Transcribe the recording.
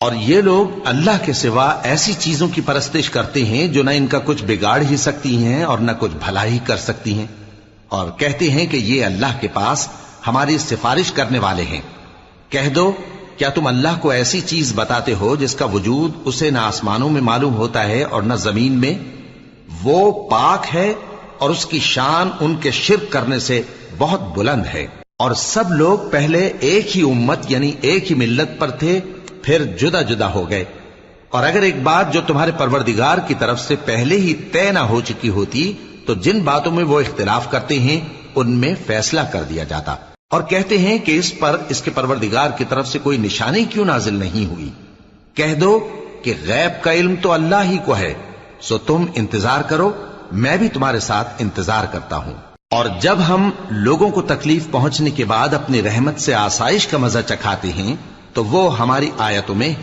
اور یہ لوگ اللہ کے سوا ایسی چیزوں کی پرستش کرتے ہیں جو نہ ان کا کچھ بگاڑ ہی سکتی ہیں اور نہ کچھ بھلا ہی کر سکتی ہیں، اور کہتے ہیں کہ یہ اللہ کے پاس ہماری سفارش کرنے والے ہیں۔ کہہ دو کیا تم اللہ کو ایسی چیز بتاتے ہو جس کا وجود اسے نہ آسمانوں میں معلوم ہوتا ہے اور نہ زمین میں؟ وہ پاک ہے اور اس کی شان ان کے شرک کرنے سے بہت بلند ہے۔ اور سب لوگ پہلے ایک ہی امت یعنی ایک ہی ملت پر تھے، پھر جدا جدا ہو گئے۔ اور اگر ایک بات جو تمہارے پروردگار کی طرف سے پہلے ہی طے نہ ہو چکی ہوتی تو جن باتوں میں وہ اختلاف کرتے ہیں ان میں فیصلہ کر دیا جاتا۔ اور کہتے ہیں کہ اس پر اس کے پروردگار کی طرف سے کوئی نشانی کیوں نازل نہیں ہوئی؟ کہہ دو کہ غیب کا علم تو اللہ ہی کو ہے، سو تم انتظار کرو، میں بھی تمہارے ساتھ انتظار کرتا ہوں۔ اور جب ہم لوگوں کو تکلیف پہنچنے کے بعد اپنی رحمت سے آسائش کا مزہ چکھاتے ہیں تو وہ ہماری آیتوں میں